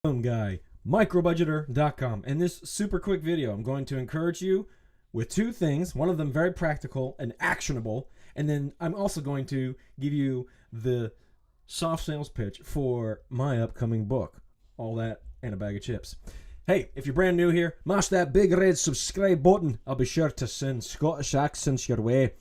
Guy, Microbudgeter.com. In this super quick video, I'm going to encourage you with two things, one of them very practical and actionable, and then I'm also going to give you the soft sales pitch for my upcoming book. All that and a bag of chips. Hey, if you're brand new here, mash that big red subscribe button. I'll be sure to send Scottish accents your way.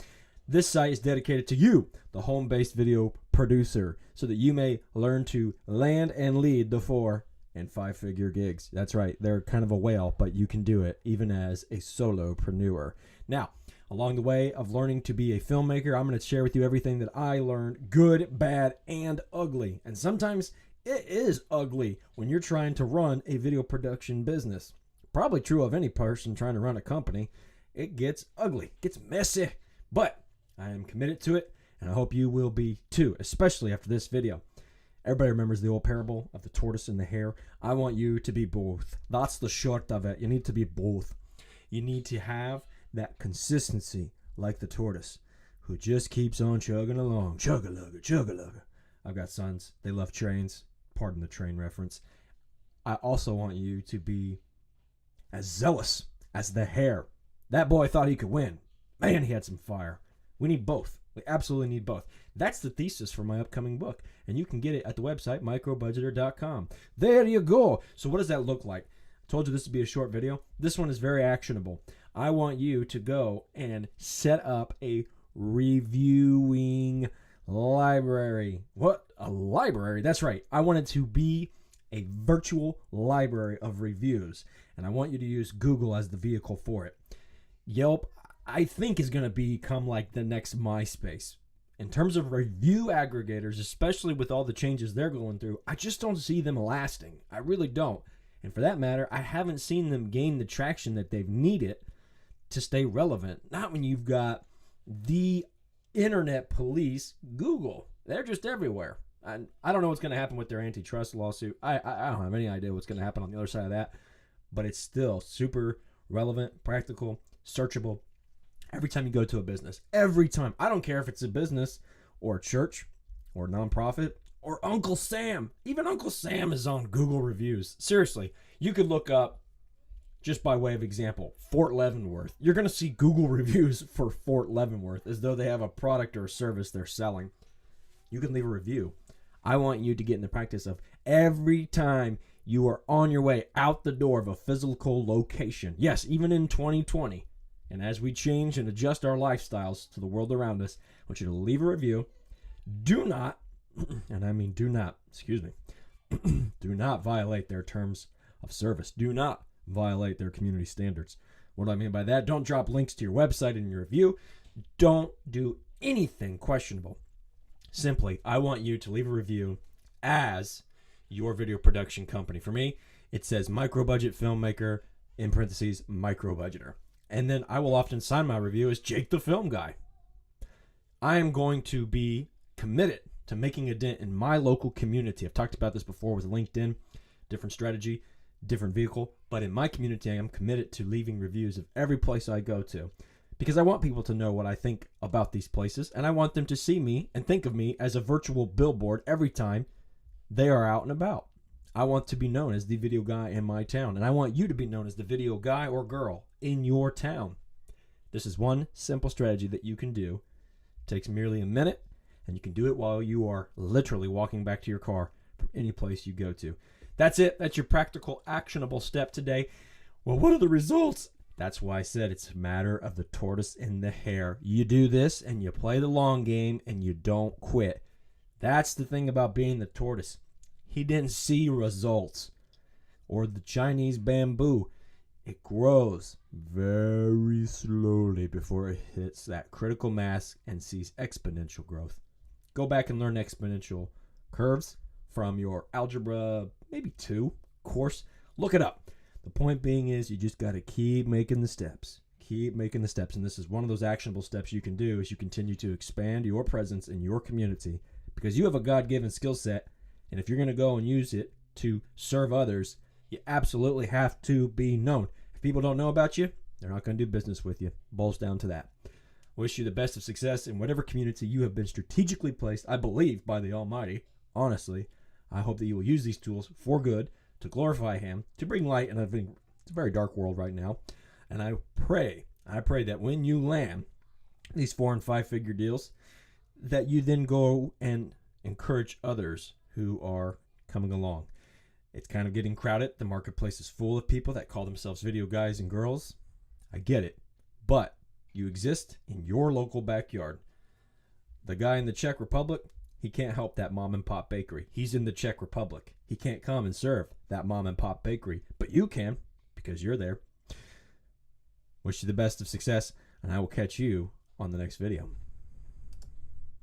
This site is dedicated to you, the home-based video producer, so that you may learn to land and lead the 4- and 5-figure gigs. That's right, they're kind of a whale, but you can do it even as a solopreneur. Now, along the way of learning to be a filmmaker, I'm going to share with you everything that I learned, good, bad, and ugly. And sometimes it is ugly when you're trying to run a video production business. Probably true of any person trying to run a company. It gets ugly, it gets messy, but I am committed to it, and I hope you will be too, especially after this video. Everybody remembers the old parable of the tortoise and the hare. I want you to be both. That's the short of it. You need to be both. You need to have that consistency like the tortoise who just keeps on chugging along. Chug-a-lugga, chug-a-lugga. I've got sons. They love trains. Pardon the train reference. I also want you to be as zealous as the hare. That boy thought he could win. Man, he had some fire. We need both. We absolutely need both. That's the thesis for my upcoming book, and you can get it at the website microbudgeter.com. There you go. So what does that look like? I told you this would be a short video. This one is very actionable. I want you to go and set up a reviewing library. What? A library? That's right. I want it to be a virtual library of reviews, and I want you to use Google as the vehicle for it. Yelp, I think, is going to become like the next MySpace. In terms of review aggregators, especially with all the changes they're going through, I just don't see them lasting. I really don't. And for that matter, I haven't seen them gain the traction that they've needed to stay relevant. Not when you've got the internet police, Google. They're just everywhere. I don't know what's going to happen with their antitrust lawsuit. I don't have any idea what's going to happen on the other side of that. But it's still super relevant, practical, searchable. Every time you go to a business, every time. I don't care if it's a business or a church or a nonprofit or Uncle Sam. Even Uncle Sam is on Google reviews. Seriously, you could look up, just by way of example, Fort Leavenworth. You're going to see Google reviews for Fort Leavenworth as though they have a product or a service they're selling. You can leave a review. I want you to get in the practice of every time you are on your way out the door of a physical location. Yes, even in 2020. And as we change and adjust our lifestyles to the world around us, I want you to leave a review. Do not, and I mean do not, excuse me, do not violate their terms of service. Do not violate their community standards. What do I mean by that? Don't drop links to your website in your review. Don't do anything questionable. Simply, I want you to leave a review as your video production company. For me, it says Microbudget Filmmaker, in parentheses, Microbudgeter. And then I will often sign my review as Jake the Film Guy. I am going to be committed to making a dent in my local community. I've talked about this before with LinkedIn, different strategy, different vehicle. But in my community, I am committed to leaving reviews of every place I go to, because I want people to know what I think about these places, and I want them to see me and think of me as a virtual billboard every time they are out and about. I want to be known as the video guy in my town, and I want you to be known as the video guy or girl in your town. This is one simple strategy that you can do. It takes merely a minute, and you can do it while you are literally walking back to your car from any place you go to. That's it. That's your practical, actionable step today. Well, what are the results? That's why I said it's a matter of the tortoise and the hare. You do this, and you play the long game, and you don't quit. That's the thing about being the tortoise. He didn't see results. Or the Chinese bamboo. It grows very slowly before it hits that critical mass and sees exponential growth. Go back and learn exponential curves from your algebra, maybe 2 course. Look it up. The point being is you just got to keep making the steps. Keep making the steps. And this is one of those actionable steps you can do as you continue to expand your presence in your community, because you have a God-given skill set. And if you're going to go and use it to serve others, you absolutely have to be known. If people don't know about you, they're not going to do business with you. Boils down to that. Wish you the best of success in whatever community you have been strategically placed, I believe, by the Almighty. Honestly, I hope that you will use these tools for good to glorify him, to bring light in it's a very dark world right now. And I pray that when you land these 4 and 5 figure deals, that you then go and encourage others who are coming along. It's kind of getting crowded. The marketplace is full of people that call themselves video guys and girls. I get it. But you exist in your local backyard. The guy in the Czech Republic, he can't help that mom and pop bakery. He's in the Czech Republic. He can't come and serve that mom and pop bakery. But you can, because you're there. Wish you the best of success, and I will catch you on the next video.